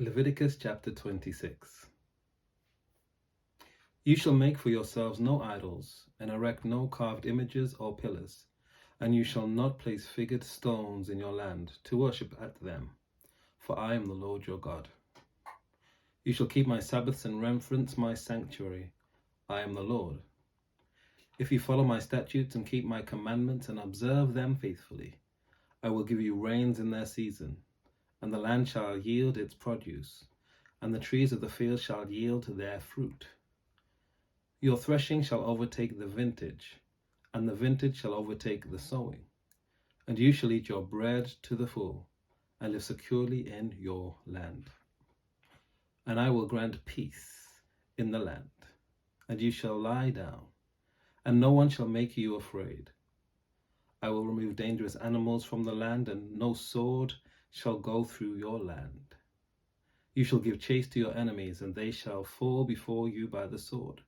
Leviticus chapter 26. You shall make for yourselves no idols, and erect no carved images or pillars, and you shall not place figured stones in your land to worship at them, for I am the Lord your God. You shall keep my Sabbaths and reverence my sanctuary. I am the Lord. If you follow my statutes and keep my commandments and observe them faithfully, I will give you rains in their season, and the land shall yield its produce, and the trees of the field shall yield their fruit. Your threshing shall overtake the vintage, and the vintage shall overtake the sowing, and you shall eat your bread to the full, and live securely in your land. And I will grant peace in the land, and you shall lie down, and no one shall make you afraid. I will remove dangerous animals from the land, and no sword shall go through your land. You shall give chase to your enemies, and they shall fall before you by the sword.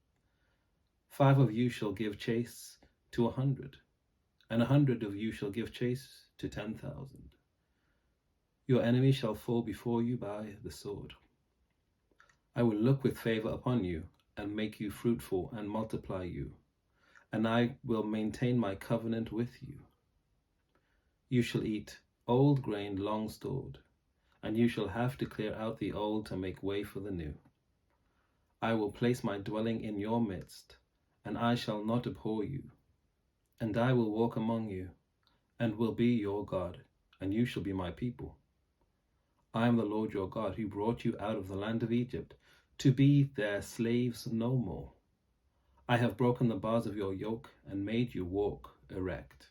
5 of you shall give chase to 100, and 100 of you shall give chase to 10,000. Your enemy shall fall before you by the sword. I will look with favor upon you, and make you fruitful, and multiply you, and I will maintain my covenant with you. You shall eat old grain long stored, and you shall have to clear out the old to make way for the new. I will place my dwelling in your midst, and I shall not abhor you. And I will walk among you, and will be your God, and you shall be my people. I am the Lord your God, who brought you out of the land of Egypt, to be their slaves no more. I have broken the bars of your yoke, and made you walk erect.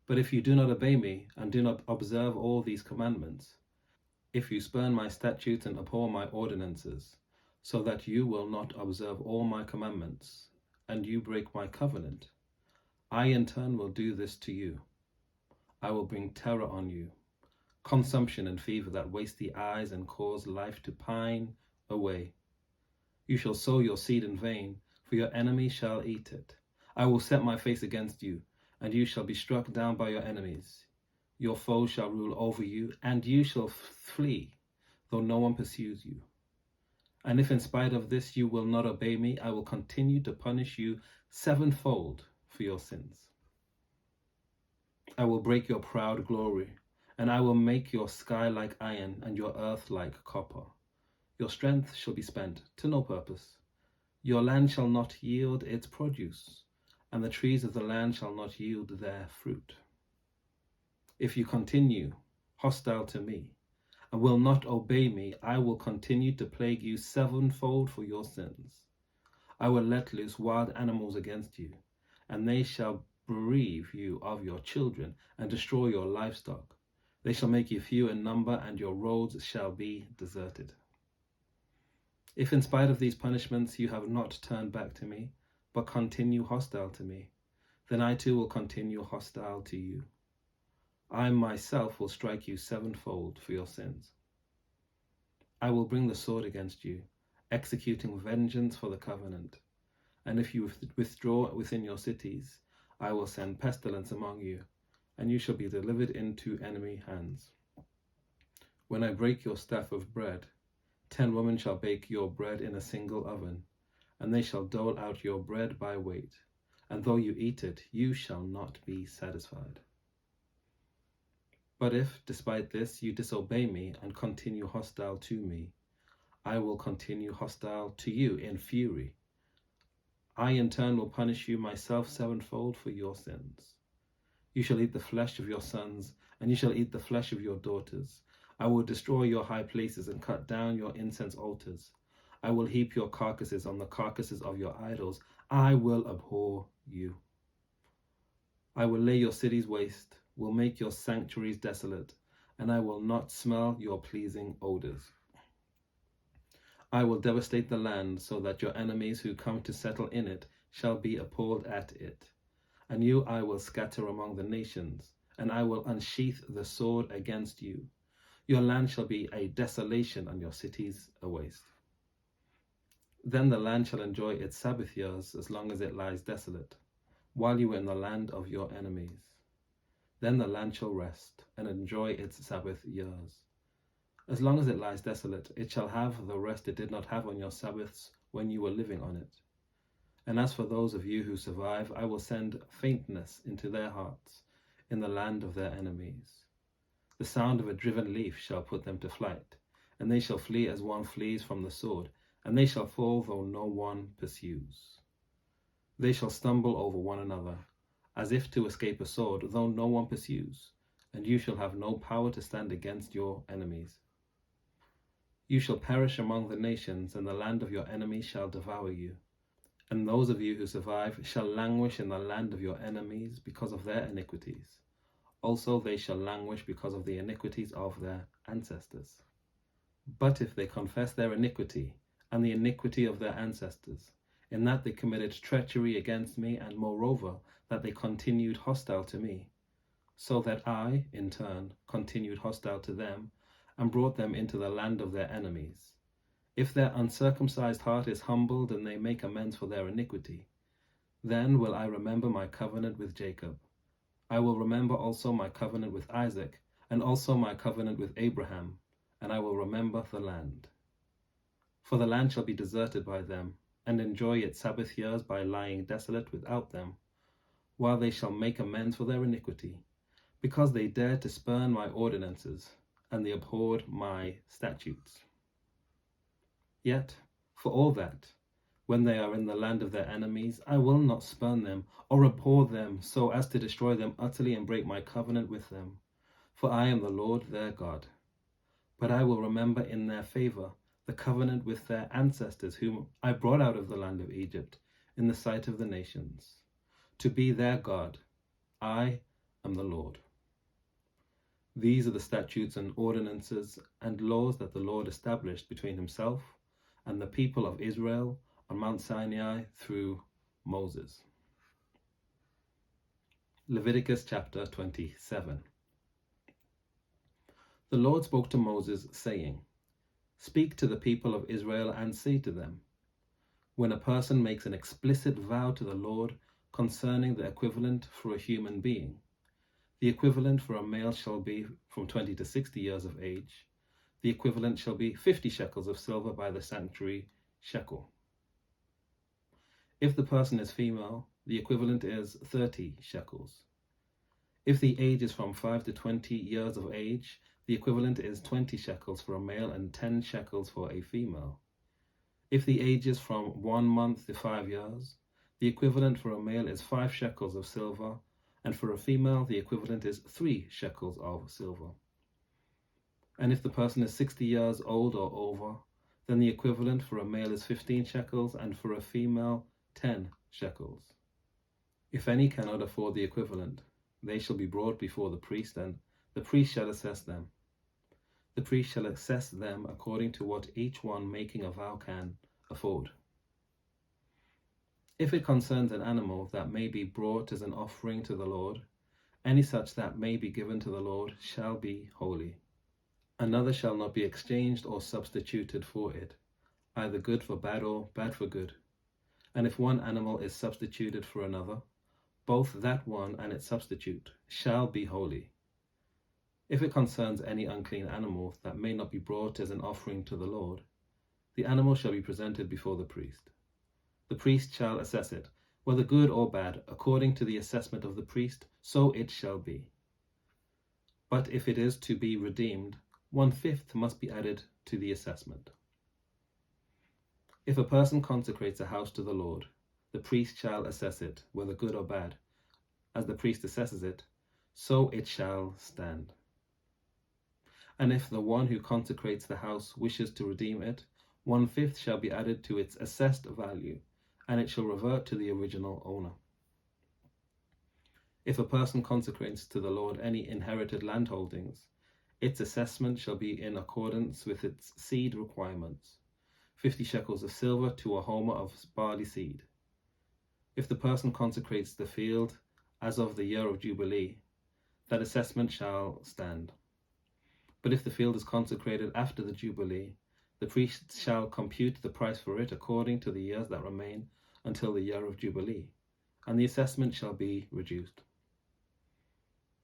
But if you do not obey me, and do not observe all these commandments, if you spurn my statutes and abhor my ordinances, so that you will not observe all my commandments, and you break my covenant, I in turn will do this to you. I will bring terror on you, consumption and fever that waste the eyes and cause life to pine away. You shall sow your seed in vain, for your enemy shall eat it. I will set my face against you, and you shall be struck down by your enemies. Your foes shall rule over you, and you shall flee, though no one pursues you. And if in spite of this you will not obey me, I will continue to punish you sevenfold for your sins. I will break your proud glory, and I will make your sky like iron and your earth like copper. Your strength shall be spent to no purpose. Your land shall not yield its produce, and the trees of the land shall not yield their fruit. If you continue hostile to me, and will not obey me, I will continue to plague you sevenfold for your sins. I will let loose wild animals against you, and they shall bereave you of your children and destroy your livestock. They shall make you few in number, and your roads shall be deserted. If in spite of these punishments you have not turned back to me, but continue hostile to me, then I too will continue hostile to you. I myself will strike you sevenfold for your sins. I will bring the sword against you, executing vengeance for the covenant. And if you withdraw within your cities, I will send pestilence among you, and you shall be delivered into enemy hands. When I break your staff of bread, 10 women shall bake your bread in a single oven, and they shall dole out your bread by weight. And though you eat it, you shall not be satisfied. But if, despite this, you disobey me and continue hostile to me, I will continue hostile to you in fury. I in turn will punish you myself sevenfold for your sins. You shall eat the flesh of your sons, and you shall eat the flesh of your daughters. I will destroy your high places and cut down your incense altars. I will heap your carcasses on the carcasses of your idols. I will abhor you. I will lay your cities waste, will make your sanctuaries desolate, and I will not smell your pleasing odors. I will devastate the land so that your enemies who come to settle in it shall be appalled at it. And you I will scatter among the nations, and I will unsheath the sword against you. Your land shall be a desolation, and your cities a waste. Then the land shall enjoy its Sabbath years as long as it lies desolate, while you are in the land of your enemies. Then the land shall rest and enjoy its Sabbath years. As long as it lies desolate, it shall have the rest it did not have on your Sabbaths when you were living on it. And as for those of you who survive, I will send faintness into their hearts in the land of their enemies. The sound of a driven leaf shall put them to flight, and they shall flee as one flees from the sword, and they shall fall though no one pursues. They shall stumble over one another, as if to escape a sword, though no one pursues, and you shall have no power to stand against your enemies. You shall perish among the nations, and the land of your enemies shall devour you. And those of you who survive shall languish in the land of your enemies because of their iniquities. Also they shall languish because of the iniquities of their ancestors. But if they confess their iniquity and the iniquity of their ancestors, in that they committed treachery against me, and moreover that they continued hostile to me, so that I, in turn, continued hostile to them, and brought them into the land of their enemies. If their uncircumcised heart is humbled, and they make amends for their iniquity, then will I remember my covenant with Jacob. I will remember also my covenant with Isaac, and also my covenant with Abraham, and I will remember the land. For the land shall be deserted by them, and enjoy its Sabbath years by lying desolate without them, while they shall make amends for their iniquity, because they dared to spurn my ordinances, and they abhorred my statutes. Yet, for all that, when they are in the land of their enemies, I will not spurn them, or abhor them, so as to destroy them utterly and break my covenant with them. For I am the Lord their God. But I will remember in their favor the covenant with their ancestors, whom I brought out of the land of Egypt, in the sight of the nations, to be their God. I am the Lord. These are the statutes and ordinances and laws that the Lord established between himself and the people of Israel on Mount Sinai through Moses. Leviticus chapter 27. The Lord spoke to Moses, saying, Speak to the people of Israel and say to them, when a person makes an explicit vow to the Lord concerning the equivalent for a human being, the equivalent for a male shall be from 20 to 60 years of age. The equivalent shall be 50 shekels of silver by the sanctuary shekel. If the person is female, the equivalent is 30 shekels. If the age is from 5 to 20 years of age, the equivalent is 20 shekels for a male and 10 shekels for a female. If the age is from 1 month to 5 years, the equivalent for a male is 5 shekels of silver, and for a female the equivalent is 3 shekels of silver. And if the person is 60 years old or over, then the equivalent for a male is 15 shekels, and for a female 10 shekels. If any cannot afford the equivalent, they shall be brought before the priest, and the priest shall assess them. The priest shall assess them according to what each one making a vow can afford. If it concerns an animal that may be brought as an offering to the Lord, any such that may be given to the Lord shall be holy. Another shall not be exchanged or substituted for it, either good for bad or bad for good. And if one animal is substituted for another, both that one and its substitute shall be holy. If it concerns any unclean animal that may not be brought as an offering to the Lord, the animal shall be presented before the priest. The priest shall assess it, whether good or bad, according to the assessment of the priest, so it shall be. But if it is to be redeemed, 1/5 must be added to the assessment. If a person consecrates a house to the Lord, the priest shall assess it, whether good or bad. As the priest assesses it, so it shall stand. And if the one who consecrates the house wishes to redeem it, 1/5 shall be added to its assessed value, and it shall revert to the original owner. If a person consecrates to the Lord any inherited landholdings, its assessment shall be in accordance with its seed requirements, 50 shekels of silver to a homer of barley seed. If the person consecrates the field as of the year of Jubilee, that assessment shall stand. But if the field is consecrated after the Jubilee, the priest shall compute the price for it according to the years that remain until the year of Jubilee, and the assessment shall be reduced.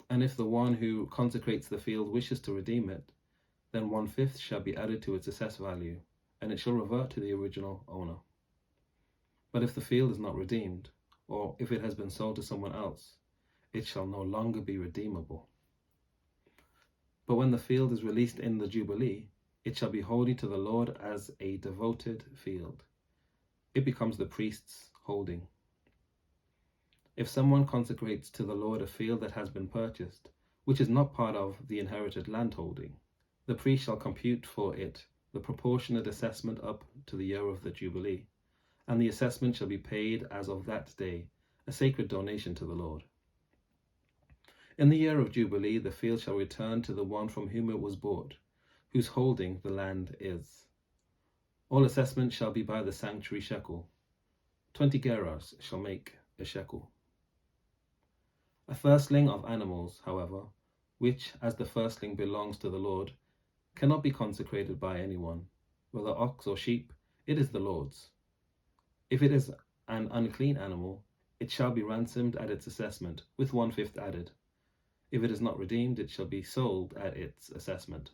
And if the one who consecrates the field wishes to redeem it, then 1/5 shall be added to its assessed value, and it shall revert to the original owner. But if the field is not redeemed, or if it has been sold to someone else, it shall no longer be redeemable. But when the field is released in the Jubilee, it shall be holy to the Lord as a devoted field. It becomes the priest's holding. If someone consecrates to the Lord a field that has been purchased, which is not part of the inherited landholding, the priest shall compute for it the proportionate assessment up to the year of the Jubilee, and the assessment shall be paid as of that day, a sacred donation to the Lord. In the year of Jubilee, the field shall return to the one from whom it was bought, whose holding the land is. All assessment shall be by the sanctuary shekel. 20 gerahs shall make a shekel. A firstling of animals, however, which as the firstling belongs to the Lord, cannot be consecrated by anyone. Whether ox or sheep, it is the Lord's. If it is an unclean animal, it shall be ransomed at its assessment, with 1/5 added. If it is not redeemed, it shall be sold at its assessment.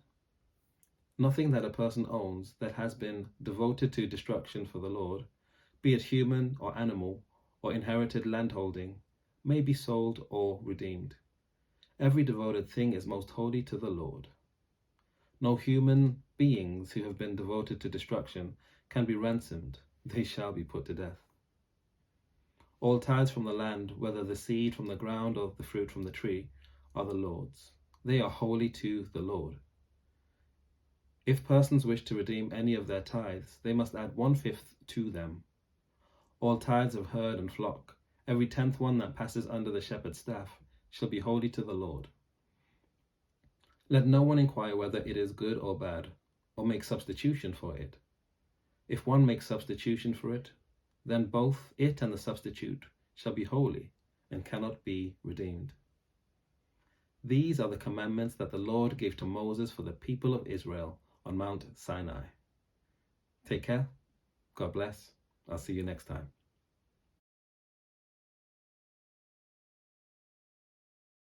Nothing that a person owns that has been devoted to destruction for the Lord, be it human or animal or inherited landholding, may be sold or redeemed. Every devoted thing is most holy to the Lord. No human beings who have been devoted to destruction can be ransomed. They shall be put to death. All tithes from the land, whether the seed from the ground or the fruit from the tree, are the Lord's. They are holy to the Lord. If persons wish to redeem any of their tithes, they must add 1/5 to them. All tithes of herd and flock, every 10th one that passes under the shepherd's staff, shall be holy to the Lord. Let no one inquire whether it is good or bad, or make substitution for it. If one makes substitution for it, then both it and the substitute shall be holy and cannot be redeemed. These are the commandments that the Lord gave to Moses for the people of Israel on Mount Sinai. Take care. God bless. I'll see you next time.